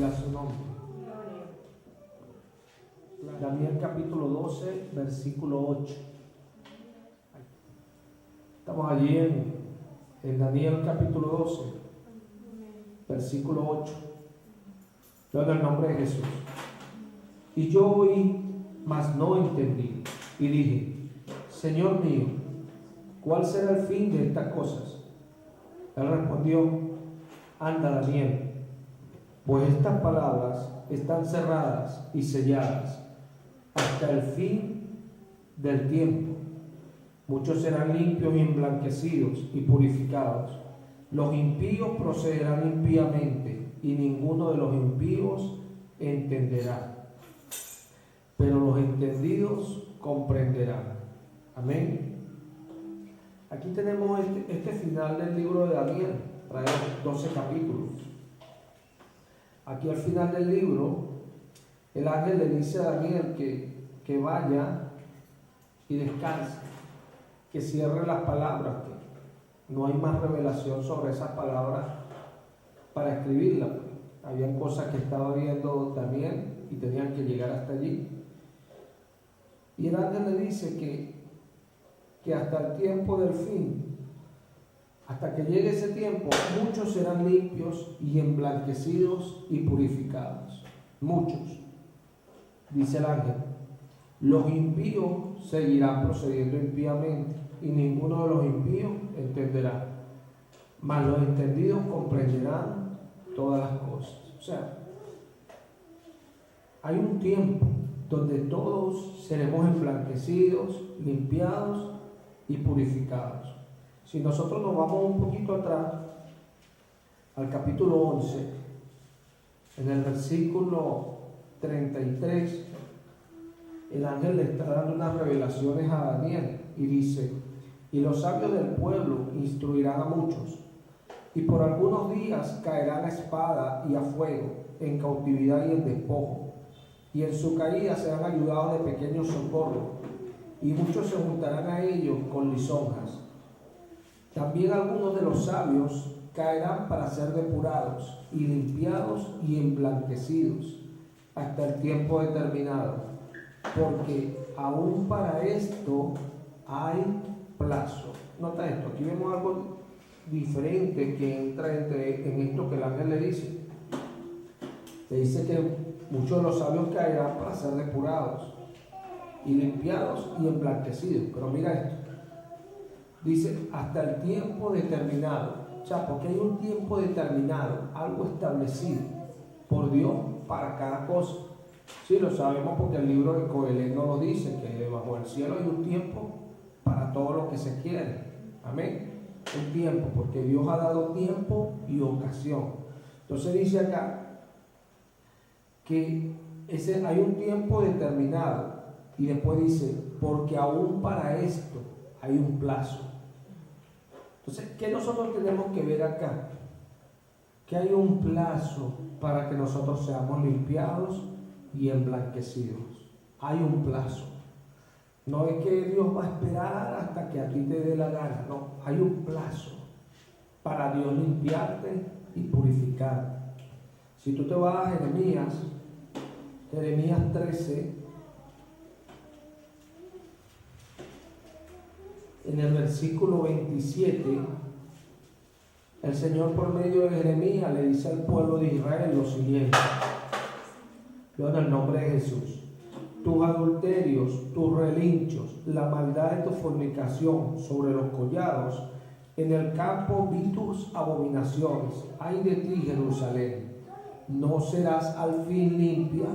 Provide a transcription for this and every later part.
sea su nombre. Daniel capítulo 12, versículo 8. Estamos allí en Daniel capítulo 12, versículo 8. Leo en el nombre de Jesús. Y yo oí, mas no entendí. Y dije, Señor mío, ¿cuál será el fin de estas cosas? Él respondió, anda, Daniel, pues estas palabras están cerradas y selladas hasta el fin del tiempo. Muchos serán limpios y emblanquecidos y purificados. Los impíos procederán impíamente y ninguno de los impíos entenderá. Pero los entendidos comprenderán. Amén. Aquí tenemos este final del libro de Daniel. Trae 12 capítulos. Aquí al final del libro, el ángel le dice a Daniel que vaya y descanse, que cierre las palabras, que no hay más revelación sobre esas palabras para escribirlas. Habían cosas que estaba viendo Daniel y tenían que llegar hasta allí. Y el ángel le dice que hasta el tiempo del fin, hasta que llegue ese tiempo, muchos serán limpios y emblanquecidos y purificados. Muchos, dice el ángel. Los impíos seguirán procediendo impíamente y ninguno de los impíos entenderá. Mas los entendidos comprenderán todas las cosas. O sea, hay un tiempo donde todos seremos emblanquecidos, limpiados y purificados. Si nosotros nos vamos un poquito atrás, al capítulo 11, en el versículo 33, el ángel le está dando unas revelaciones a Daniel y dice, y los sabios del pueblo instruirán a muchos, y por algunos días caerán a espada y a fuego, en cautividad y en despojo, y en su caída serán ayudados de pequeños socorros, y muchos se juntarán a ellos con lisonjas. También algunos de los sabios caerán para ser depurados y limpiados y emblanquecidos hasta el tiempo determinado, porque aún para esto hay plazo. Nota esto, aquí vemos algo diferente que entra en esto que el ángel le dice. Le dice que muchos de los sabios caerán para ser depurados y limpiados y emblanquecidos. Pero mira esto. Dice, hasta el tiempo determinado. O sea, porque hay un tiempo determinado, algo establecido por Dios para cada cosa. Sí, lo sabemos porque el libro de Coelho nos lo dice, que bajo el cielo hay un tiempo para todo lo que se quiere. Amén. Un tiempo, porque Dios ha dado tiempo y ocasión. Entonces dice acá que hay un tiempo determinado y después dice, porque aún para esto hay un plazo. Entonces, ¿qué nosotros tenemos que ver acá? Que hay un plazo para que nosotros seamos limpiados y emblanquecidos. Hay un plazo. No es que Dios va a esperar hasta que a ti te dé la gana. No, hay un plazo para Dios limpiarte y purificarte. Si tú te vas a Jeremías 13, en el versículo 27, el Señor por medio de Jeremías le dice al pueblo de Israel lo siguiente. Yo en el nombre de Jesús, tus adulterios, tus relinchos, la maldad de tu fornicación sobre los collados, en el campo vi tus abominaciones. Ay de ti, Jerusalén, ¿no serás al fin limpia?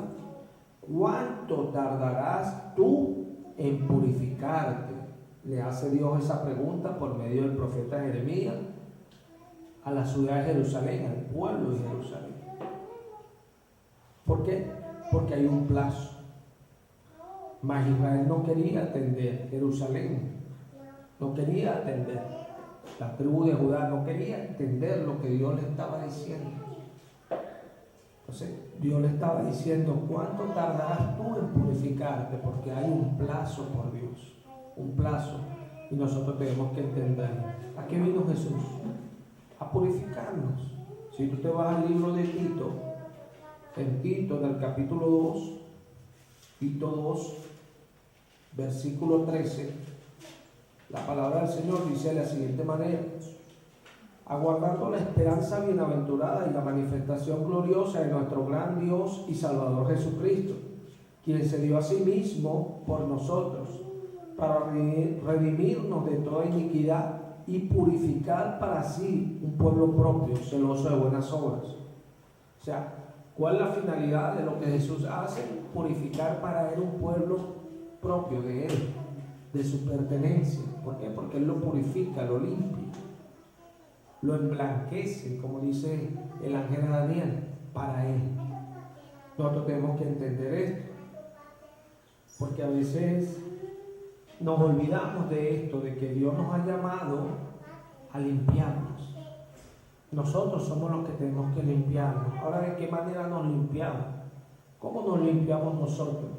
¿Cuánto tardarás tú en purificarte? Le hace Dios esa pregunta por medio del profeta Jeremías a la ciudad de Jerusalén, al pueblo de Jerusalén. ¿Por qué? Porque hay un plazo. Mas Israel no quería atender, Jerusalén no quería atender, la tribu de Judá no quería entender lo que Dios le estaba diciendo. Entonces Dios le estaba diciendo, ¿cuánto tardarás tú en purificarte? Porque hay un plazo por Dios. Un plazo, y nosotros tenemos que entender a qué vino Jesús, a purificarnos. Si tú te vas al libro de Tito, En Tito, en el capítulo 2, Tito 2, versículo 13, la palabra del Señor dice de la siguiente manera: aguardando la esperanza bienaventurada y la manifestación gloriosa de nuestro gran Dios y Salvador Jesucristo, quien se dio a sí mismo por nosotros, para redimirnos de toda iniquidad y purificar para sí un pueblo propio, celoso de buenas obras. O sea, ¿cuál es la finalidad de lo que Jesús hace? Purificar para Él un pueblo propio de Él, de su pertenencia. ¿Por qué? Porque Él lo purifica, lo limpia, lo emblanquece, como dice el ángel de Daniel, para Él. Nosotros tenemos que entender esto, porque a veces nos olvidamos de esto, de que Dios nos ha llamado a limpiarnos. Nosotros somos los que tenemos que limpiarnos. Ahora, ¿de qué manera nos limpiamos? ¿Cómo nos limpiamos nosotros?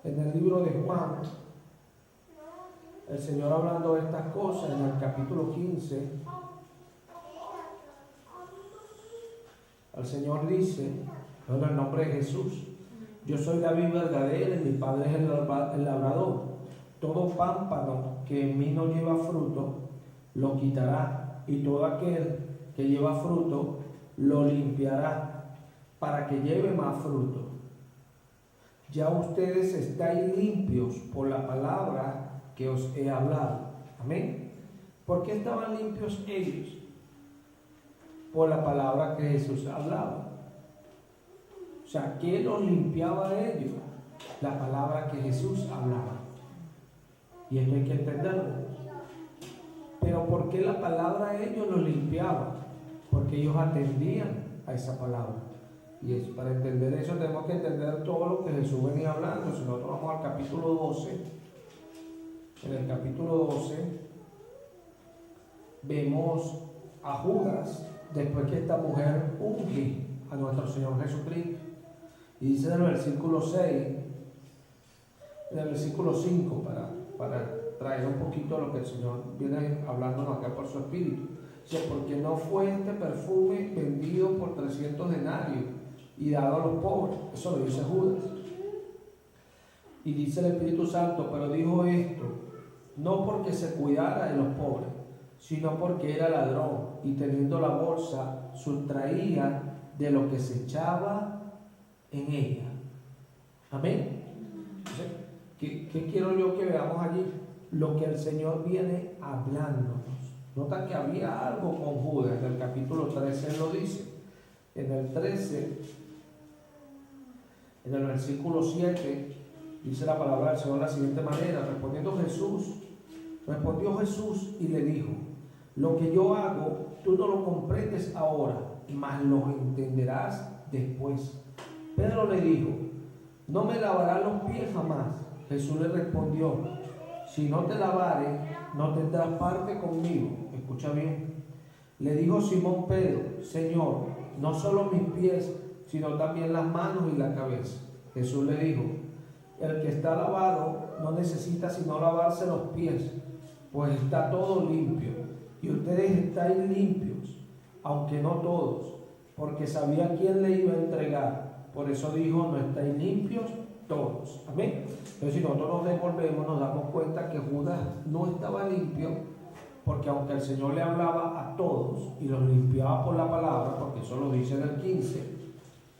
En el libro de Juan, el Señor hablando de estas cosas, en el capítulo 15, el Señor dice, en el nombre de Jesús: yo soy la vid verdadera y mi Padre es el labrador. Todo pámpano que en mí no lleva fruto, lo quitará, y todo aquel que lleva fruto, lo limpiará, para que lleve más fruto. Ya ustedes estáis limpios por la palabra que os he hablado. Amén. ¿Por qué estaban limpios ellos? Por la palabra que Jesús hablaba. O sea, ¿qué los limpiaba a ellos? La palabra que Jesús hablaba. Y esto hay que entenderlo. Pero ¿por qué la palabra a ellos los limpiaba? Porque ellos atendían a esa palabra. Y para entender eso tenemos que entender todo lo que Jesús venía hablando. Si nosotros vamos al capítulo 12, en el capítulo 12 vemos a Judas, después que esta mujer unge a nuestro Señor Jesucristo. Y dice en el versículo 6, en el versículo 5, para traer un poquito lo que el Señor viene hablándonos acá por su Espíritu. Dice, porque no fue este perfume vendido por 300 denarios y dado a los pobres. Eso lo dice Judas. Y dice el Espíritu Santo, pero dijo esto, no porque se cuidara de los pobres, sino porque era ladrón y teniendo la bolsa, sustraía de lo que se echaba en ella. Amén. Entonces, ¿qué quiero yo que veamos allí? Lo que el Señor viene hablándonos. Nota que había algo con Judas. En el capítulo 13 él lo dice. En el 13, en el versículo 7, dice la palabra del Señor de la siguiente manera: respondió Jesús y le dijo, lo que yo hago, tú no lo comprendes ahora, mas lo entenderás después. Pedro le dijo, no me lavarás los pies jamás. Jesús le respondió, si no te lavare, no tendrás parte conmigo. Escucha bien. Le dijo Simón Pedro, Señor, no solo mis pies, sino también las manos y la cabeza. Jesús le dijo, el que está lavado no necesita sino lavarse los pies, pues está todo limpio. Y ustedes estáis limpios, aunque no todos, porque sabía quién le iba a entregar. Por eso dijo, no estáis limpios todos. Amén. Entonces, si nosotros nos devolvemos, nos damos cuenta que Judas no estaba limpio, porque aunque el Señor le hablaba a todos y los limpiaba por la palabra, porque eso lo dice en el 15,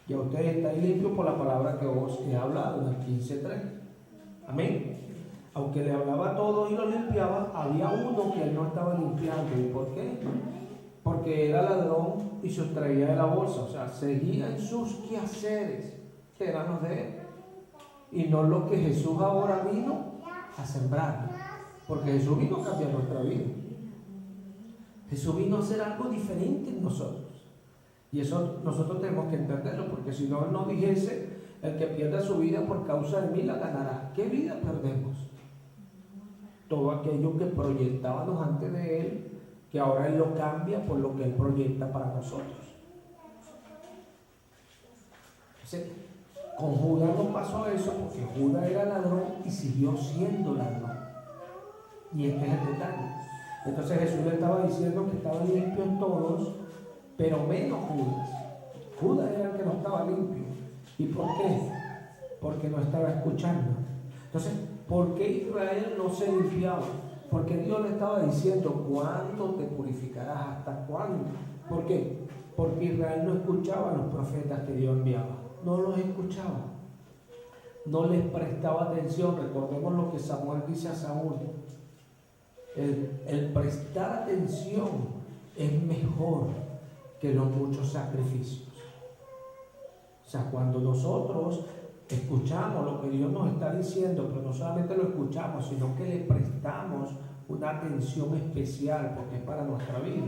ya ustedes estáis limpios por la palabra que os he hablado, en el 15:3. Amén. Aunque le hablaba a todos y los limpiaba, había uno que él no estaba limpiando. ¿Y por qué? Porque era ladrón y sustraía de la bolsa. O sea, seguía en sus quehaceres, que eran los de él, y no lo que Jesús ahora vino a sembrar. Porque Jesús vino a cambiar nuestra vida. Jesús vino a hacer algo diferente en nosotros. Y eso nosotros tenemos que entenderlo, porque si no, él nos dijese, el que pierda su vida por causa de mí la ganará. ¿Qué vida perdemos? Todo aquello que proyectábamos antes de él, que ahora él lo cambia por lo que él proyecta para nosotros. Entonces, con Judas no pasó eso, porque Judas era ladrón y siguió siendo ladrón. Y este es el detalle. Entonces Jesús le estaba diciendo que estaban limpios todos, pero menos Judas. Judas era el que no estaba limpio. ¿Y por qué? Porque no estaba escuchando. Entonces, ¿por qué Israel no se limpiaba? Porque Dios le estaba diciendo, ¿cuándo te purificarás? ¿Hasta cuándo? ¿Por qué? Porque Israel no escuchaba a los profetas que Dios enviaba. No los escuchaba. No les prestaba atención. Recordemos lo que Samuel dice a Saúl. El prestar atención es mejor que los muchos sacrificios. O sea, cuando nosotros escuchamos lo que Dios nos está diciendo, pero no solamente lo escuchamos, sino que le prestamos una atención especial porque es para nuestra vida.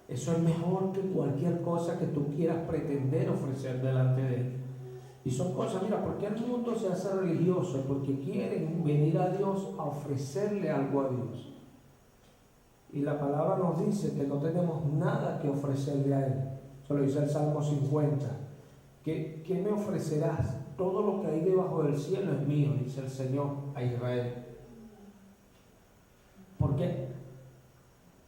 Eso es mejor que cualquier cosa que tú quieras pretender ofrecer delante de Él. Y son cosas, mira, ¿por qué el mundo se hace religioso? Porque quieren venir a Dios a ofrecerle algo a Dios. Y la palabra nos dice que no tenemos nada que ofrecerle a Él. Eso lo dice el Salmo 50. ¿Qué me ofrecerás? Todo lo que hay debajo del cielo es mío, dice el Señor a Israel. ¿Por qué?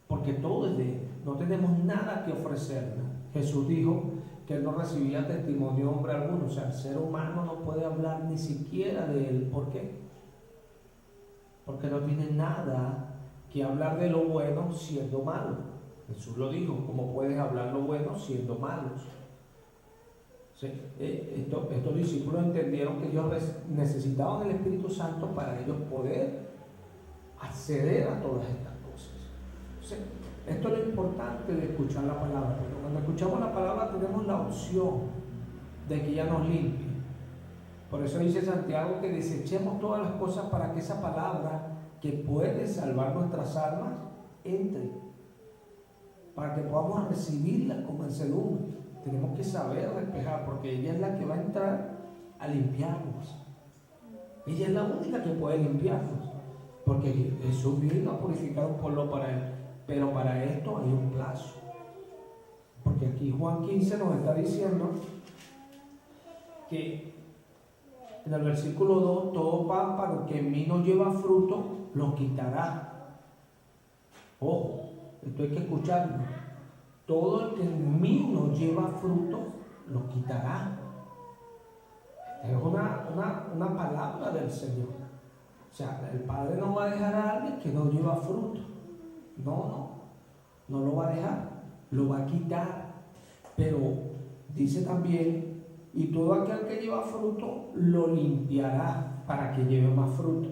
Porque todo es de Él. No tenemos nada que ofrecerle. Jesús dijo que Él no recibía testimonio de hombre alguno. O sea, el ser humano no puede hablar ni siquiera de Él. ¿Por qué? Porque no tiene nada que hablar de lo bueno siendo malo. Jesús lo dijo, ¿cómo puedes hablar lo bueno siendo malos? ¿Sí? Estos discípulos entendieron que ellos necesitaban el Espíritu Santo para ellos poder acceder a todas estas cosas. ¿Sí? Esto es lo importante de escuchar la palabra, porque cuando escuchamos la palabra tenemos la opción de que ella nos limpie. Por eso dice Santiago que desechemos todas las cosas para que esa palabra que puede salvar nuestras almas entre, para que podamos recibirla con mansedumbre. Tenemos que saber despejar, porque ella es la que va a entrar a limpiarnos. Ella es la única que puede limpiarnos, porque Jesús vino a purificar un pueblo para Él. Pero para esto hay un plazo. Porque aquí Juan 15 nos está diciendo que en el versículo 2, todo pámpano que en mí no lleva fruto, lo quitará. Ojo, esto hay que escucharlo. Todo el que en mí no lleva fruto, lo quitará. Es una palabra del Señor. O sea, el Padre no va a dejar a alguien que no lleva fruto. No lo va a dejar, lo va a quitar. Pero dice también, y todo aquel que lleva fruto lo limpiará para que lleve más fruto.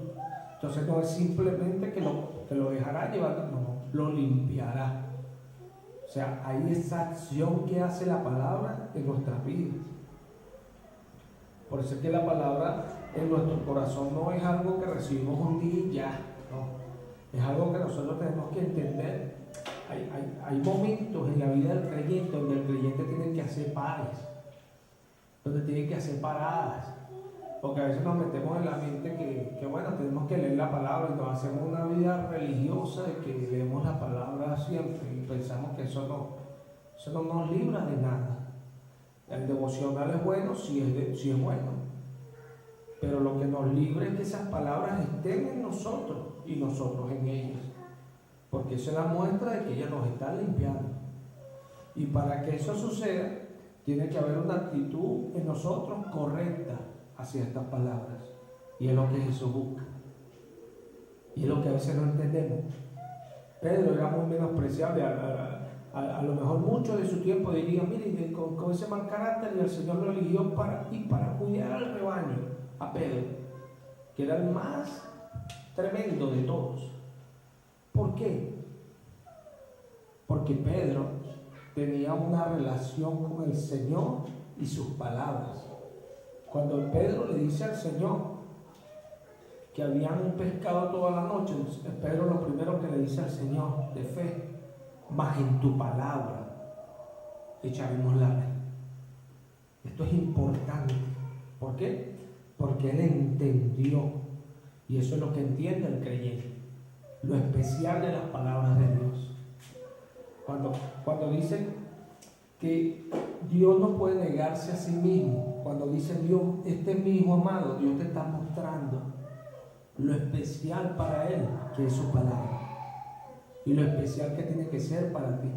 Entonces no es simplemente que lo dejará llevar, no, lo limpiará. O sea, hay esa acción que hace la palabra en nuestras vidas. Por eso es que la palabra en nuestro corazón no es algo que recibimos un día y ya, no. Es algo que nosotros tenemos que entender. Hay momentos en la vida del creyente donde el creyente tiene que hacer pares, donde tiene que hacer paradas, porque a veces nos metemos en la mente que bueno, tenemos que leer la palabra y nos hacemos una vida religiosa de que leemos la palabra siempre y pensamos que eso no nos libra de nada. El devocional es bueno si es bueno, pero lo que nos libra es que esas palabras estén en nosotros y nosotros en ellas, porque esa es la muestra de que ella nos está limpiando. Y para que eso suceda, tiene que haber una actitud en nosotros correcta hacia estas palabras, y es lo que Jesús busca, y es lo que a veces no entendemos. Pedro era muy menospreciable. A lo mejor muchos de su tiempo dirían, miren, con ese mal carácter, y el Señor lo eligió para cuidar al rebaño, a Pedro, que era el más tremendo de todos. ¿Por qué? Porque Pedro tenía una relación con el Señor y sus palabras. Cuando Pedro le dice al Señor que habían pescado toda la noche, Pedro lo primero que le dice al Señor de fe, mas en tu palabra echaremos la red. Esto es importante. ¿Por qué? Porque él entendió, y eso es lo que entiende el creyente, lo especial de las palabras de Dios. Cuando dice que Dios no puede negarse a sí mismo, cuando dice Dios, este es mi hijo amado, Dios te está mostrando lo especial para él, que es su palabra, y lo especial que tiene que ser para ti.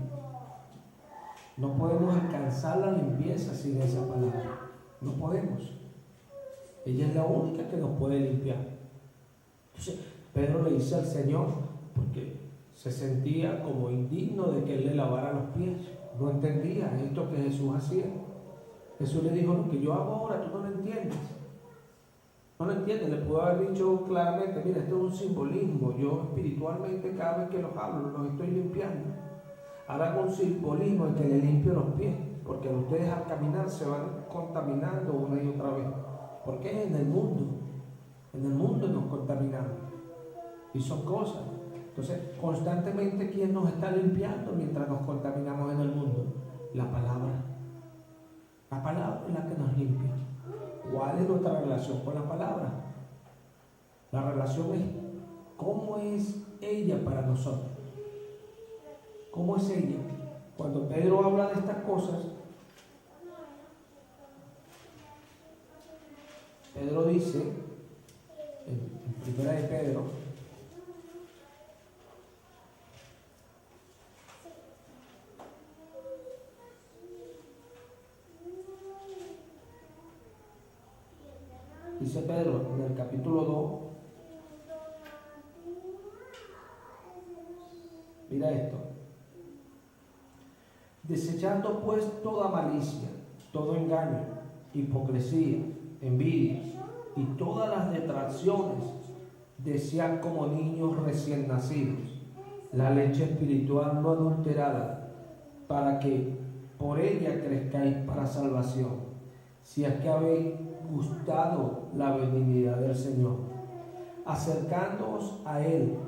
No podemos alcanzar la limpieza sin esa palabra. No podemos. Ella es la única que nos puede limpiar. Entonces, Pedro le dice al Señor, porque se sentía como indigno de que Él le lavara los pies. No entendía esto que Jesús hacía. Jesús le dijo, lo que yo hago ahora, tú no lo entiendes. No lo entiendes. Le puedo haber dicho claramente, mira, esto es un simbolismo. Yo espiritualmente cada vez que los hablo, los estoy limpiando. Ahora hago un simbolismo en que le limpio los pies, porque ustedes al caminar se van contaminando una y otra vez. Porque en el mundo nos contaminamos. Y son cosas. Entonces, constantemente, ¿quién nos está limpiando mientras nos contaminamos en el mundo? La palabra. La palabra es la que nos limpia. ¿Cuál es nuestra relación con la palabra? La relación es cómo es ella para nosotros. ¿Cómo es ella? Cuando Pedro habla de estas cosas, Pedro dice, en primera de Pedro, dice Pedro en el capítulo 2, mira esto, desechando pues toda malicia, todo engaño, hipocresía, envidia y todas las detracciones, desead como niños recién nacidos la leche espiritual no adulterada, para que por ella crezcáis para salvación, si es que habéis gustado la benignidad del Señor, acercándoos a Él,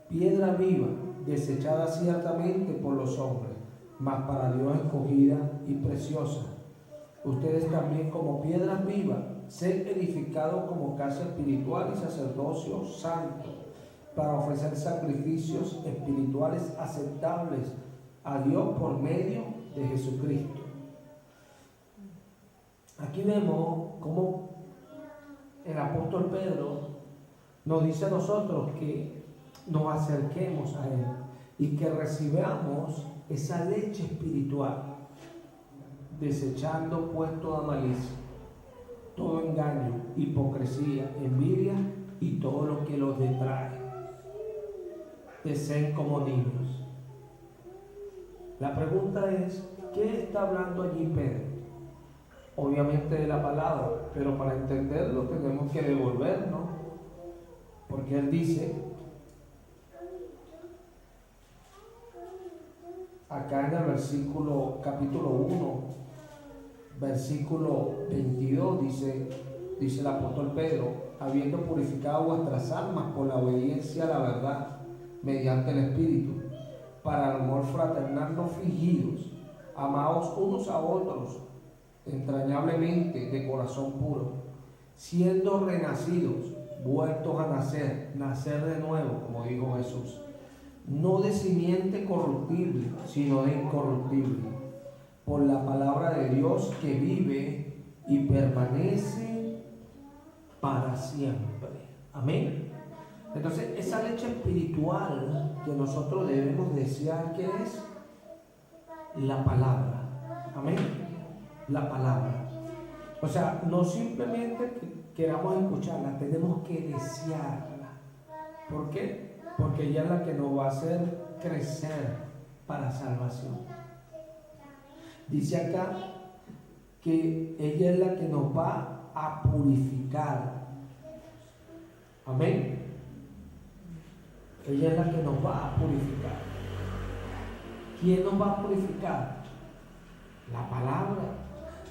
piedra viva, desechada ciertamente por los hombres, mas para Dios escogida y preciosa. Ustedes también, como piedras vivas, sed edificados como casa espiritual y sacerdocio santo, para ofrecer sacrificios espirituales aceptables a Dios por medio de Jesucristo. Aquí vemos cómo el apóstol Pedro nos dice a nosotros que nos acerquemos a Él y que recibamos esa leche espiritual, desechando pues toda malicia, todo engaño, hipocresía, envidia y todo lo que los detrae. Deseen como niños. La pregunta es, ¿qué está hablando allí Pedro? Obviamente de la palabra, pero para entenderlo tenemos que devolvernos, porque él dice, acá en el versículo, capítulo 1, versículo 22, dice el apóstol Pedro, habiendo purificado vuestras almas por la obediencia a la verdad, mediante el Espíritu, para el amor fraternal no fingidos, amaos unos a otros, entrañablemente de corazón puro, siendo renacidos, vueltos a nacer de nuevo, como dijo Jesús, no de simiente corruptible, sino de incorruptible, por la palabra de Dios que vive y permanece para siempre. Amén. Entonces, esa leche espiritual que nosotros debemos desear, ¿qué es? La palabra. Amén. La palabra. O sea, no simplemente queramos escucharla, tenemos que desearla. ¿Por qué? Porque ella es la que nos va a hacer crecer para salvación. Dice acá que ella es la que nos va a purificar. Amén. Ella es la que nos va a purificar. ¿Quién nos va a purificar? La palabra.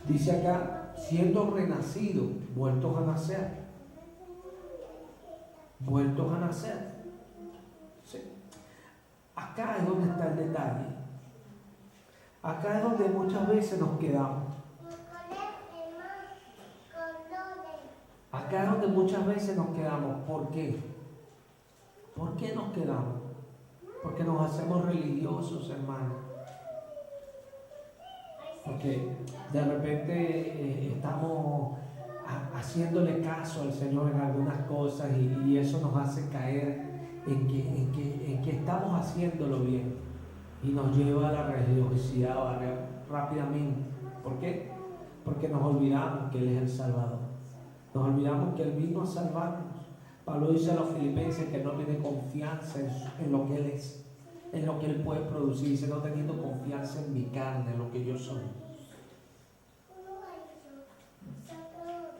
Dice acá, siendo renacidos, vueltos a nacer. Vueltos a nacer. Sí. Acá es donde está el detalle. Acá es donde muchas veces nos quedamos. Acá es donde muchas veces nos quedamos. ¿Por qué? ¿Por qué nos quedamos? Porque nos hacemos religiosos, hermanos. Porque de repente estamos haciéndole caso al Señor en algunas cosas y eso nos hace caer en que estamos haciéndolo bien y nos lleva a la religiosidad rápidamente. ¿Por qué? porque nos olvidamos que Él es el Salvador. Nos olvidamos que Él vino a salvarnos. Pablo dice a los filipenses que no tiene confianza en lo que Él es, en lo que Él puede producir. Dice, no teniendo confianza en mi carne, en lo que yo soy.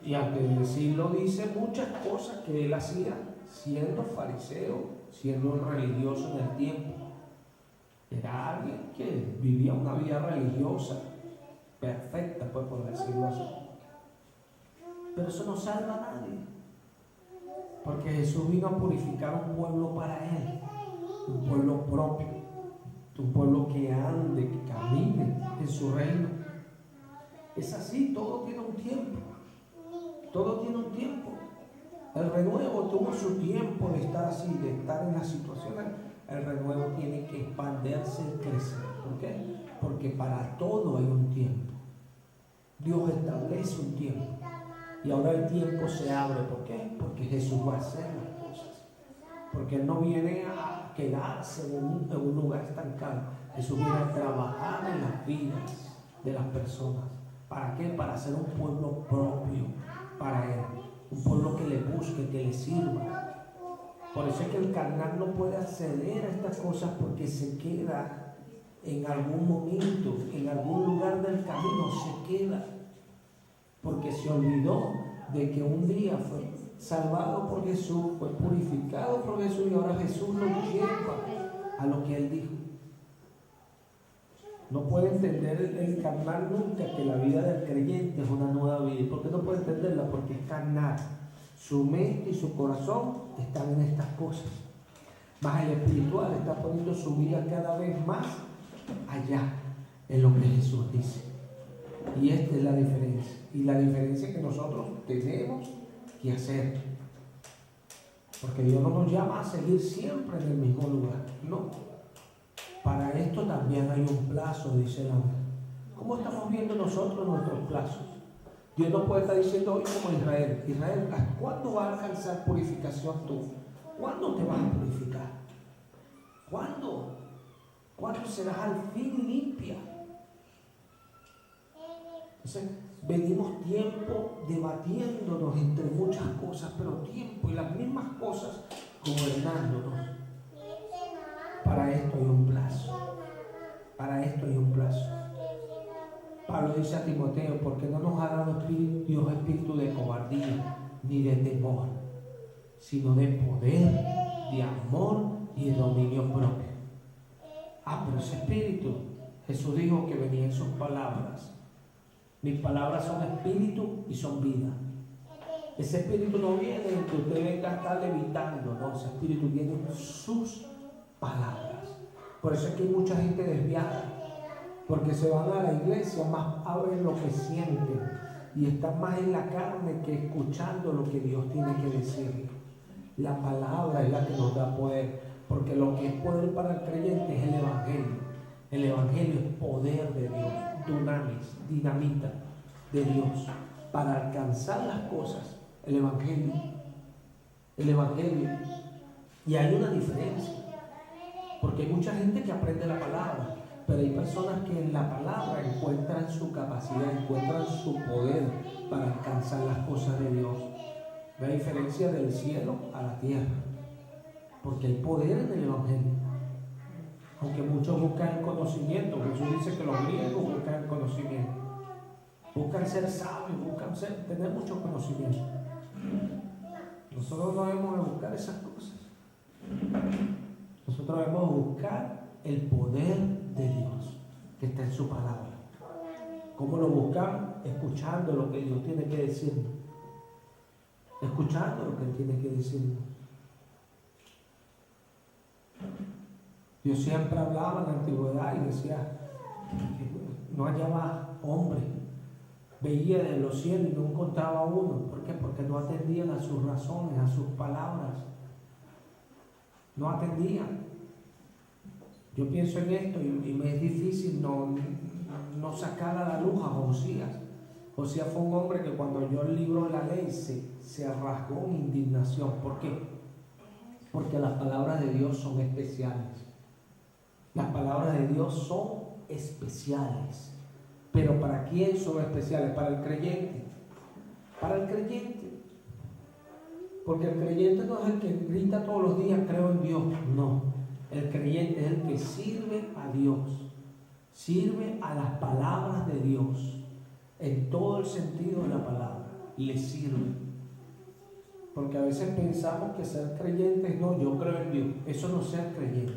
Y antes de decirlo, dice muchas cosas que Él hacía siendo fariseo, siendo un religioso en el tiempo. Era alguien que vivía una vida religiosa perfecta, pues, por decirlo así. Pero eso no salva a nadie, porque Jesús vino a purificar un pueblo para Él, un pueblo propio, un pueblo que ande, que camine en su reino. Es así, todo tiene un tiempo, todo tiene un tiempo. El renuevo tuvo su tiempo de estar así, de estar en las situaciones. El renuevo tiene que expandirse y crecer. ¿Por qué? Porque para todo hay un tiempo. Dios establece un tiempo. Y ahora el tiempo se abre. ¿Por qué? Porque Jesús va a hacer las cosas. Porque Él no viene a quedarse en un lugar estancado. Jesús viene a trabajar en las vidas de las personas. ¿Para qué? Para hacer un pueblo propio para Él. Un pueblo que le busque, que le sirva. Por eso es que el carnal no puede acceder a estas cosas, porque se queda en algún momento, en algún lugar del camino, se queda. Porque se olvidó de que un día fue salvado por Jesús, fue purificado por Jesús, y ahora Jesús lo lleva a lo que Él dijo. No puede entender el carnal nunca que la vida del creyente es una nueva vida. ¿Y por qué no puede entenderla? Porque es carnal. Su mente y su corazón están en estas cosas. Más el espiritual está poniendo su vida cada vez más allá en lo que Jesús dice. Y esta es la diferencia. Y la diferencia que nosotros tenemos que hacer. Porque Dios no nos llama a seguir siempre en el mismo lugar. No. Para esto también hay un plazo, dice el ángel. ¿Cómo estamos viendo nosotros nuestros plazos? Dios no puede estar diciendo hoy como Israel. Israel, ¿cuándo vas a alcanzar purificación tú? ¿Cuándo te vas a purificar? ¿Cuándo? ¿Cuándo serás al fin limpia? Entonces, venimos tiempo debatiéndonos entre muchas cosas, pero tiempo y las mismas cosas gobernándonos. Para esto hay un plazo. Para esto hay un plazo. Pablo dice a Timoteo, porque no nos ha dado Dios espíritu de cobardía ni de temor, sino de poder, de amor y de dominio propio. Pero ese espíritu, Jesús dijo que venía en sus palabras. Mis palabras son espíritu y son vida. Ese espíritu no viene en que usted venga a estar levitando, no, ese espíritu viene en sus palabras. Por eso es que hay mucha gente desviada, porque se van a la iglesia más a ver lo que sienten y están más en la carne que escuchando lo que Dios tiene que decir. La palabra es la que nos da poder, porque lo que es poder para el creyente es el evangelio. El evangelio es poder de Dios, dunamis, dinamita de Dios para alcanzar las cosas. El evangelio. Y hay una diferencia, porque hay mucha gente que aprende la palabra, pero hay personas que en la palabra encuentran su capacidad, encuentran su poder para alcanzar las cosas de Dios. La diferencia del cielo a la tierra, porque hay poder en el evangelio. Aunque muchos buscan el conocimiento, Jesús dice que los griegos buscan el conocimiento, buscan ser sabios, buscan tener mucho conocimiento. Nosotros no debemos de buscar esas cosas. Nosotros debemos buscar el poder de Dios que está en su palabra. ¿Cómo lo buscamos? Escuchando lo que Dios tiene que decirnos. Escuchando lo que Él tiene que decirnos. Dios siempre hablaba en la antigüedad y decía que no hallaba hombre. Veía de los cielos y no encontraba uno. ¿Por qué? Porque no atendían a sus razones, a sus palabras. No atendían. Yo pienso en esto y me es difícil no sacar a la luz a Josías. Josías fue un hombre que cuando oyó el libro de la ley se rasgó en indignación. ¿Por qué? Porque las palabras de Dios son especiales. Las palabras de Dios son especiales. Pero ¿para quién son especiales? Para el creyente. Para el creyente. Porque el creyente no es el que grita todos los días, creo en Dios. No. El creyente es el que sirve a Dios. Sirve a las palabras de Dios. En todo el sentido de la palabra. Le sirve. Porque a veces pensamos que ser creyente es, no, yo creo en Dios. Eso no es ser creyente.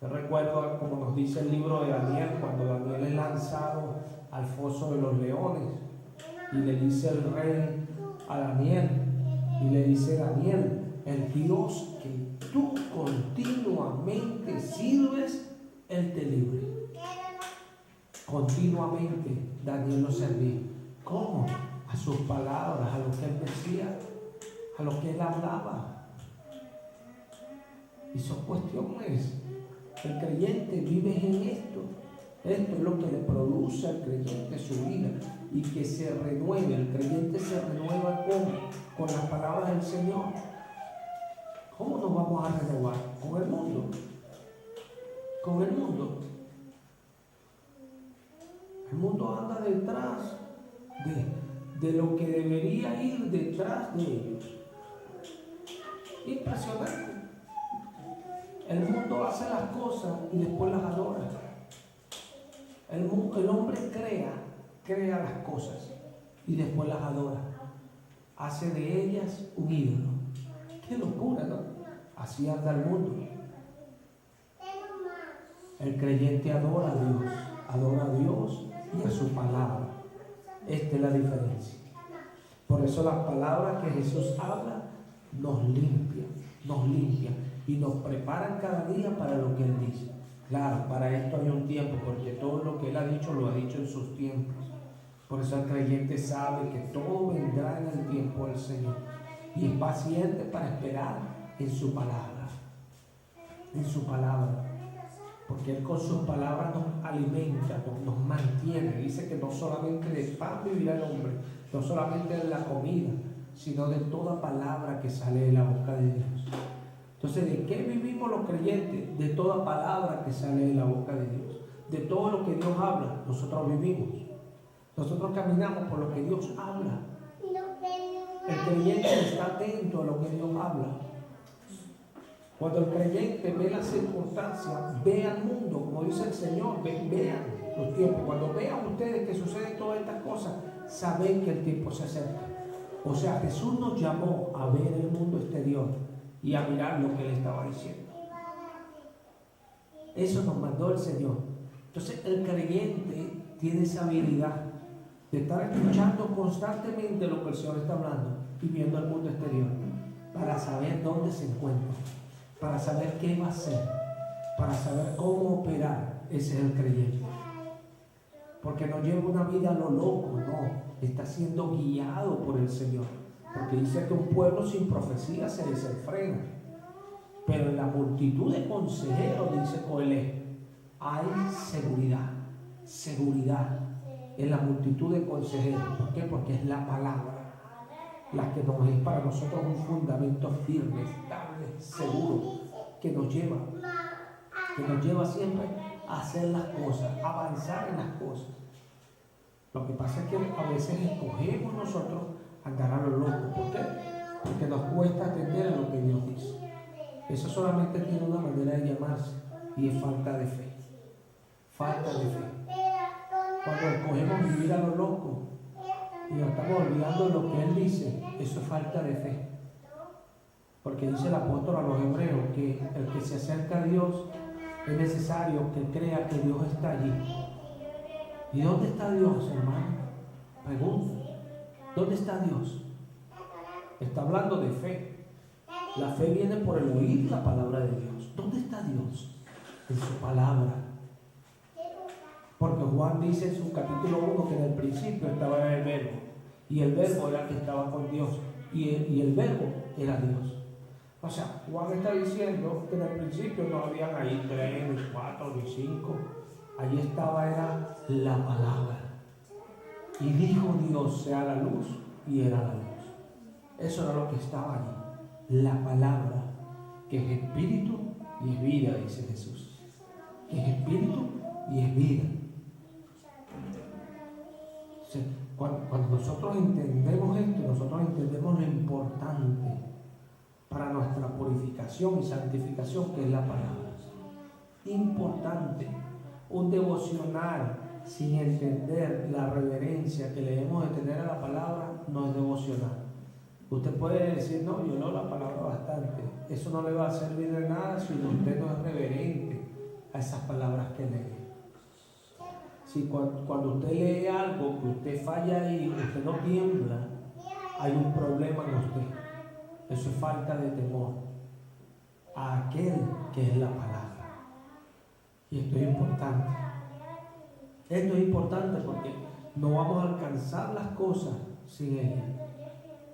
Yo recuerdo, como nos dice el libro de Daniel, cuando Daniel es lanzado al foso de los leones y le dice el rey a Daniel, y le dice: Daniel, el Dios que tú continuamente sirves, Él te libre. Continuamente Daniel lo servía. ¿Cómo? A sus palabras, a lo que Él decía, a lo que Él hablaba. Y son cuestiones. El creyente vive en esto. Esto es lo que le produce al creyente su vida. Y que se renueve. El creyente se renueva con las palabras del Señor. ¿Cómo nos vamos a renovar? Con el mundo. Con el mundo. El mundo anda detrás de lo que debería ir detrás de ellos. Impresionante. El mundo hace las cosas y después las adora. El hombre crea las cosas y después las adora. Hace de ellas un ídolo. Qué locura, ¿no? Así anda el mundo. El creyente adora a Dios y a su palabra. Esta es la diferencia. Por eso las palabras que Jesús habla nos limpian y nos preparan cada día para lo que Él dice. Claro, para esto hay un tiempo, porque todo lo que Él ha dicho lo ha dicho en sus tiempos. Por eso el creyente sabe que todo vendrá en el tiempo del Señor y es paciente para esperar en su palabra. En su palabra. Porque Él con sus palabras nos alimenta, nos mantiene. Dice que no solamente de pan vivirá el hombre, no solamente de la comida, sino de toda palabra que sale de la boca de Dios. Entonces, ¿de qué vivimos los creyentes? De toda palabra que sale de la boca de Dios. De todo lo que Dios habla, nosotros vivimos. Nosotros caminamos por lo que Dios habla. El creyente está atento a lo que Dios habla. Cuando el creyente ve las circunstancias, ve al mundo, como dice el Señor, vean los tiempos. Cuando vean ustedes que suceden todas estas cosas, saben que el tiempo se acerca. O sea, Jesús nos llamó a ver el mundo exterior y a mirar lo que Él estaba diciendo. Eso nos mandó el Señor. Entonces el creyente tiene esa habilidad de estar escuchando constantemente lo que el Señor está hablando y viendo el mundo exterior para saber dónde se encuentra, para saber qué va a hacer, para saber cómo operar. Ese es el creyente. Porque no lleva una vida a lo loco, no. Está siendo guiado por el Señor. Porque dice que un pueblo sin profecía se desenfrena. Pero en la multitud de consejeros, dice Coelho, hay seguridad. Seguridad en la multitud de consejeros. ¿Por qué? Porque es la palabra la que nos es para nosotros un fundamento firme, estable, seguro, que nos lleva siempre a hacer las cosas, a avanzar en las cosas. Lo que pasa es que a veces escogemos nosotros andar a lo loco. ¿Por qué? Porque nos cuesta atender a lo que Dios dice. Eso solamente tiene una manera de llamarse y es falta de fe. Falta de fe. Cuando escogemos vivir a lo loco y nos estamos olvidando de lo que Él dice, eso es falta de fe. Porque dice el apóstol a los hebreos que el que se acerca a Dios es necesario que crea que Dios está allí. ¿Y dónde está Dios, hermano? Pregunta. ¿Dónde está Dios? Está hablando de fe. La fe viene por el oír la palabra de Dios. ¿Dónde está Dios? En su palabra. Porque Juan dice en su capítulo 1 que en el principio estaba el verbo. Y el verbo era el que estaba con Dios. Y el verbo era Dios. O sea, Juan está diciendo que en el principio no habían ahí 3, ni 4, ni 5. Allí estaba, era la palabra. Y dijo Dios, sea la luz, y era la luz. Eso era lo que estaba allí. La palabra, que es espíritu y es vida, dice Jesús. Que es espíritu y es vida. Cuando nosotros entendemos esto, nosotros entendemos lo importante para nuestra purificación y santificación, que es la palabra. Importante. Un devocional sin entender la reverencia que le debemos de tener a la palabra no es devocional. Usted puede decir, no, yo leo la palabra bastante. Eso no le va a servir de nada si usted no es reverente a esas palabras que lee. Si cuando usted lee algo que usted falla ahí, usted no tiembla, hay un problema en usted. Eso es falta de temor a aquel que es la palabra. Y esto es importante. Esto es importante porque no vamos a alcanzar las cosas sin ella.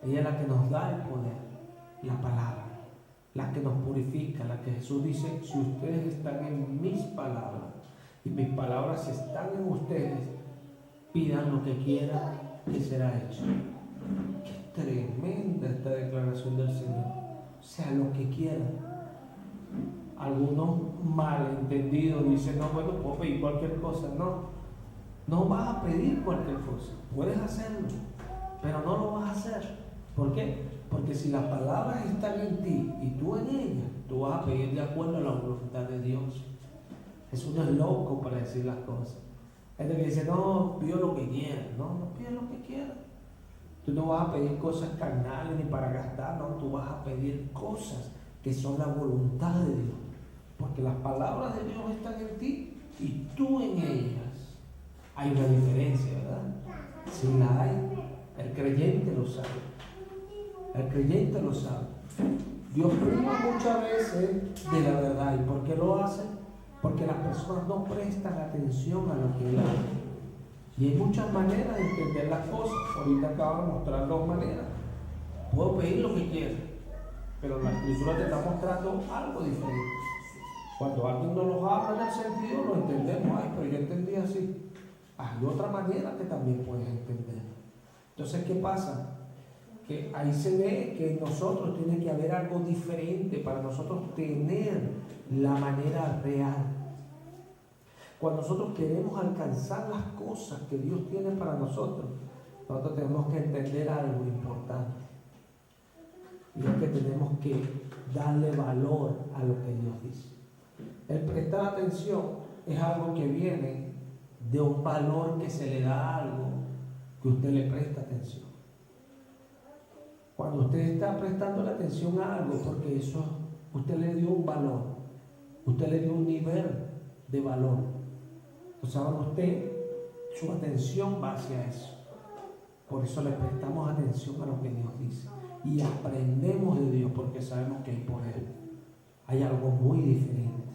Ella es la que nos da el poder, la palabra, la que nos purifica, la que Jesús dice, si ustedes están en mis palabras y mis palabras están en ustedes, pidan lo que quieran, que será hecho. Qué tremenda esta declaración del Señor. O sea, lo que quieran. Algunos malentendidos dicen, no, bueno, puedo pedir cualquier cosa. No vas a pedir cualquier cosa. Puedes hacerlo, pero no lo vas a hacer. ¿Por qué? Porque si las palabras están en ti y tú en ellas, tú vas a pedir de acuerdo a la voluntad de Dios. Jesús no es loco para decir las cosas. Hay gente que dice, no, pido lo que quiera. No pides lo que quieras. Tú no vas a pedir cosas carnales ni para gastar, no, tú vas a pedir cosas que son la voluntad de Dios. Porque las palabras de Dios están en ti y tú en ellas. Hay una diferencia, ¿verdad? Si la hay, el creyente lo sabe. El creyente lo sabe. Dios priva muchas veces de la verdad. ¿Y por qué lo hace? Porque las personas no prestan atención a lo que Él hace. Y hay muchas maneras de entender las cosas. Ahorita acabo de mostrar 2 maneras. Puedo pedir lo que quiera, pero la Escritura te está mostrando algo diferente. Cuando alguien nos lo habla en el sentido, lo entendemos. Ay, pero yo entendí así. Hay otra manera que también puedes entender. Entonces, ¿qué pasa? Que ahí se ve que en nosotros tiene que haber algo diferente para nosotros tener la manera real. Cuando nosotros queremos alcanzar las cosas que Dios tiene para nosotros tenemos que entender algo importante. Y es que tenemos que darle valor a lo que Dios dice. El prestar atención es algo que viene de un valor que se le da a algo que usted le presta atención. Cuando usted está prestando la atención a algo, porque eso usted le dio un valor, usted le dio un nivel de valor. Entonces ahora usted, su atención va hacia eso. Por eso le prestamos atención a lo que Dios dice. Y aprendemos de Dios porque sabemos que hay poder. Hay algo muy diferente.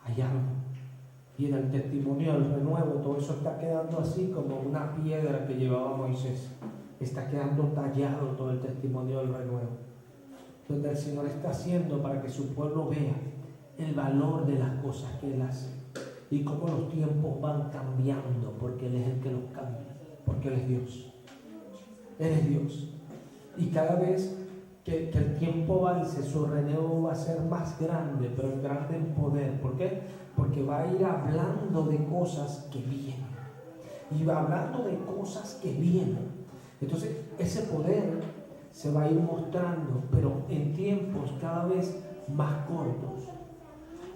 Hay algo. Y en el testimonio del renuevo, todo eso está quedando así como una piedra que llevaba Moisés. Está quedando tallado todo el testimonio del renuevo. Donde el Señor está haciendo para que su pueblo vea el valor de las cosas que Él hace. Y cómo los tiempos van cambiando, porque Él es el que los cambia. Porque Él es Dios. Él es Dios. Y cada vez que el tiempo avance, su renuevo va a ser más grande, pero grande en poder. ¿Por qué? Porque va a ir hablando de cosas que vienen. Y va hablando de cosas que vienen. Entonces, ese poder se va a ir mostrando, pero en tiempos cada vez más cortos,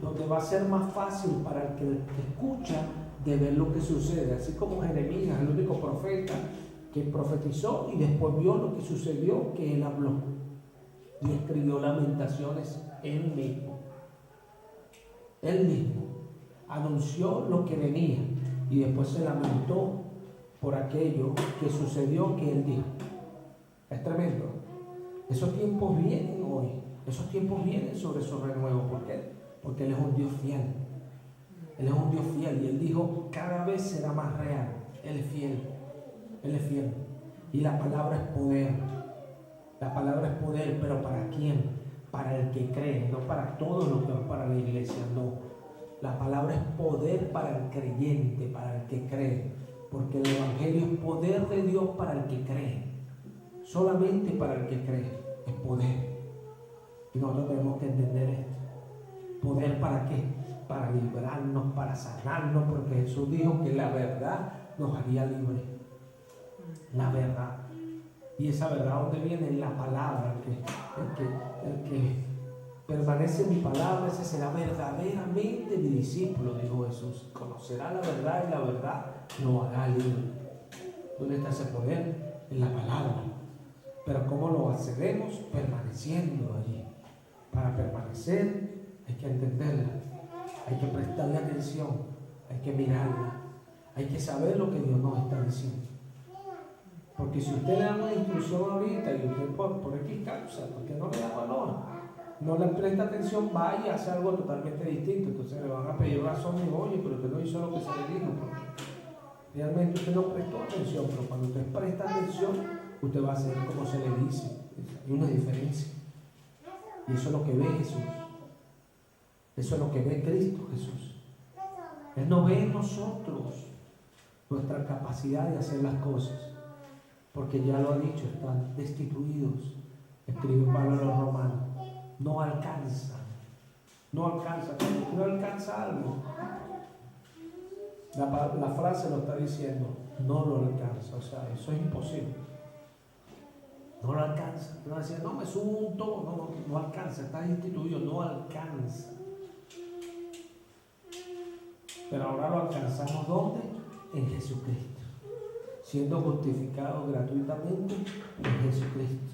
donde va a ser más fácil para el que escucha de ver lo que sucede. Así como Jeremías, el único profeta que profetizó y después vio lo que sucedió, que él habló y escribió Lamentaciones él mismo. Él mismo anunció lo que venía y después se lamentó por aquello que sucedió que él dijo. Es tremendo. Esos tiempos vienen hoy. Esos tiempos vienen sobre su renuevo. ¿Por qué? Porque Él es un Dios fiel. Él es un Dios fiel. Y Él dijo, cada vez será más real. Él es fiel. Él es fiel. Y la palabra es poder. La palabra es poder, pero ¿para quién? Para el que cree, no para todos los que van para la iglesia, no. La palabra es poder para el creyente, para el que cree. Porque el Evangelio es poder de Dios para el que cree. Solamente para el que cree es poder. Y nosotros tenemos que entender esto. ¿Poder para qué? para librarnos, para sanarnos, porque Jesús dijo que la verdad nos haría libres. La verdad. Y esa verdad, ¿dónde viene? En la palabra. El que permanece en mi palabra, ese será verdaderamente mi discípulo, dijo Jesús. Conocerá la verdad y la verdad lo hará libre. ¿Dónde está ese poder? En la palabra. Pero ¿cómo lo accedemos? Permaneciendo allí. Para permanecer hay que entenderla, hay que prestarle atención, hay que mirarla, hay que saber lo que Dios nos está diciendo. Porque si usted le da una instrucción ahorita y usted por X causa, porque no le da valor, no le presta atención, vaya a hacer algo totalmente distinto. Entonces le van a pedir razón y oye, pero usted no hizo lo que se le dijo. Realmente usted no prestó atención, pero cuando usted presta atención, usted va a hacer como se le dice. Hay una diferencia. Y eso es lo que ve Jesús. Eso es lo que ve Cristo Jesús. Él no ve en nosotros nuestra capacidad de hacer las cosas, porque ya lo ha dicho, están destituidos. Escribe Pablo a los romanos. No alcanza. No alcanza. Cuando uno alcanza algo, la frase lo está diciendo, no lo alcanza. O sea, eso es imposible. No lo alcanza. No decía, no, me subo un tono. No alcanza. Está instituido, no alcanza. Pero ahora lo alcanzamos ¿dónde? En Jesucristo. Siendo justificados gratuitamente en Jesucristo.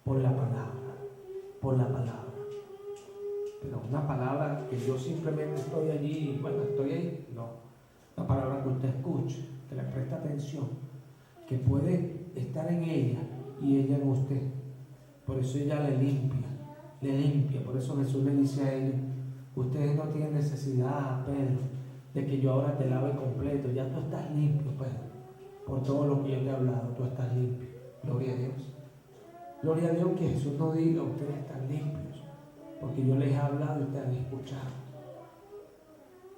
Por la palabra. Por la palabra. Pero una palabra que yo simplemente estoy allí, bueno, estoy ahí. No. Una palabra que usted escuche, que le preste atención, que puede estar en ella y ella en usted. Por eso ella le limpia. Por eso Jesús le dice a ellos, ustedes no tienen necesidad, Pedro, de que yo ahora te lave completo. Ya tú estás limpio, Pedro. Por todo lo que yo te he hablado, tú estás limpio. Gloria a Dios. Gloria a Dios que Jesús no diga, ustedes están limpios, porque yo les he hablado y ustedes han escuchado.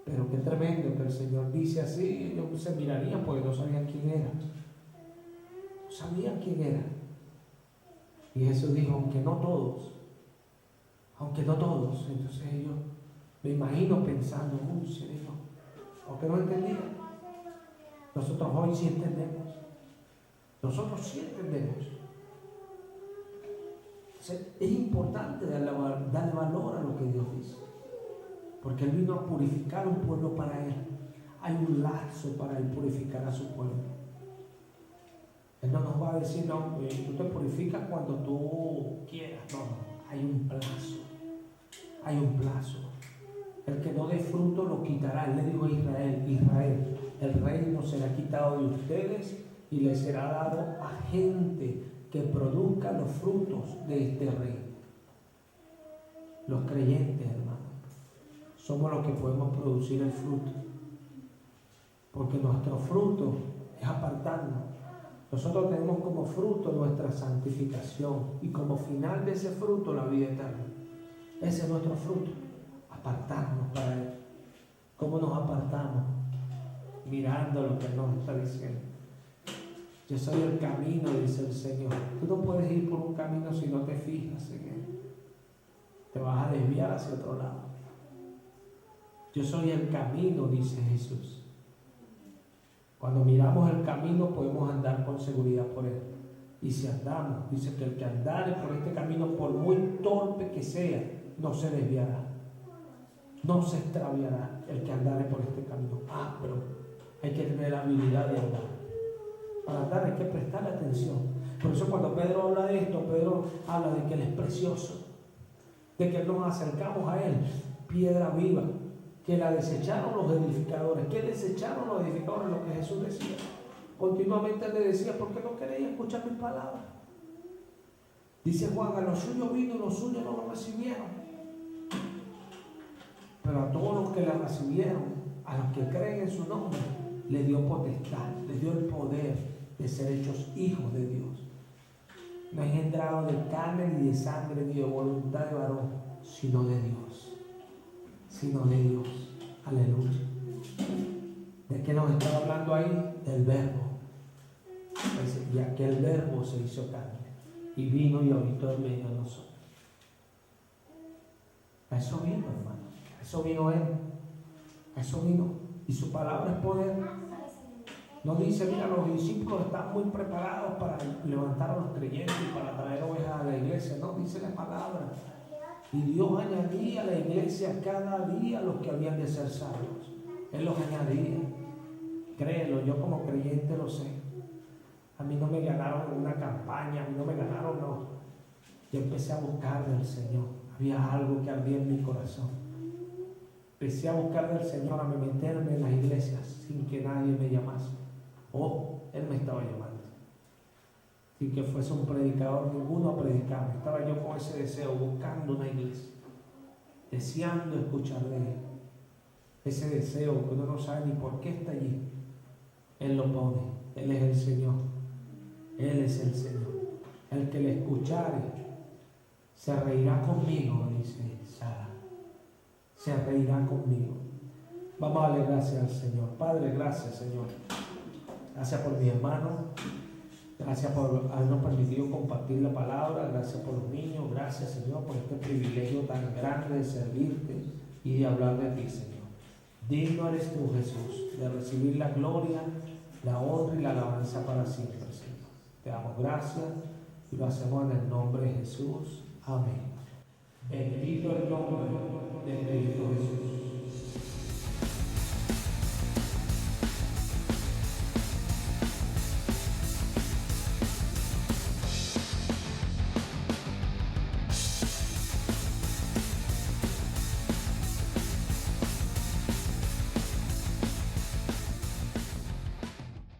Pero qué tremendo que el Señor dice así, ellos se mirarían porque no sabían quién era. No sabían quién era. Y Jesús dijo, aunque no todos, entonces ellos, me imagino pensando, seré yo, aunque no entendían. Nosotros hoy sí entendemos. Nosotros sí entendemos. Entonces, es importante darle valor a lo que Dios dice. Porque Él vino a purificar un pueblo para Él. Hay un lazo para Él purificar a su pueblo. Él no nos va a decir, no, tú te purificas cuando tú quieras. No, hay un plazo. Hay un plazo. El que no dé fruto lo quitará. Él le dijo a Israel, el reino será quitado de ustedes y les será dado a gente que produzca los frutos de este reino. Los creyentes, hermano, somos los que podemos producir el fruto. Porque nuestro fruto es apartarnos. Nosotros tenemos como fruto nuestra santificación y como final de ese fruto la vida eterna. Ese es nuestro fruto, apartarnos para Él. ¿Cómo nos apartamos? Mirando lo que Él nos está diciendo. Yo soy el camino, dice el Señor. Tú no puedes ir por un camino si no te fijas en Él. Te vas a desviar hacia otro lado. Yo soy el camino, dice Jesús. Cuando miramos el camino podemos andar con seguridad por Él. Y si andamos, dice que el que andare por este camino, por muy torpe que sea, no se desviará. No se extraviará el que andare por este camino. Pero hay que tener la habilidad de andar. Para andar hay que prestarle atención. Por eso cuando Pedro habla de esto, Pedro habla de que Él es precioso. De que nos acercamos a Él, piedra viva. Que la desecharon los edificadores. ¿Qué desecharon los edificadores? Lo que Jesús decía. Continuamente Él le decía, ¿por qué no queréis escuchar mis palabras? Dice Juan, a los suyos vino y los suyos no lo recibieron. Pero a todos los que la recibieron, a los que creen en su nombre, le dio potestad, le dio el poder de ser hechos hijos de Dios. No engendrado de carne, ni de sangre, ni de voluntad de varón, sino de Dios. Sino de Dios. Aleluya. ¿De qué nos está hablando ahí? Del verbo. Y aquel verbo se hizo carne y vino y habitó en medio de nosotros. A eso vino, hermano. A eso vino Él. A eso vino. Y su palabra es poder. No dice, mira, los discípulos están muy preparados para levantar a los creyentes y para traer ovejas a la iglesia. No, dice la palabra. Y Dios añadía a la iglesia cada día los que habían de ser salvos. Él los añadía. Créelo, yo como creyente lo sé. A mí no me ganaron en una campaña, a mí no me ganaron, no. Yo empecé a buscar del Señor. Había algo que ardía en mi corazón. Empecé a buscar del Señor, a meterme en las iglesias sin que nadie me llamase. Oh, Él me estaba llamando. Sin que fuese un predicador, ninguno predicaba. Estaba yo con ese deseo, buscando una iglesia, deseando escuchar de Él. Ese deseo que uno no sabe ni por qué está allí. Él lo pone. Él es el Señor. Él es el Señor. El que le escuchare se reirá conmigo, dice Sara. Se reirá conmigo. Vamos a darle gracias al Señor. Padre, gracias, Señor. Gracias por mi hermano. Gracias por habernos permitido compartir la palabra. Gracias por los niños. Gracias, Señor, por este privilegio tan grande de servirte y de hablar de ti, Señor. Digno eres tú, Jesús, de recibir la gloria, la honra y la alabanza para siempre, Señor. Te damos gracias y lo hacemos en el nombre de Jesús. Amén. Bendito el nombre de Cristo Jesús.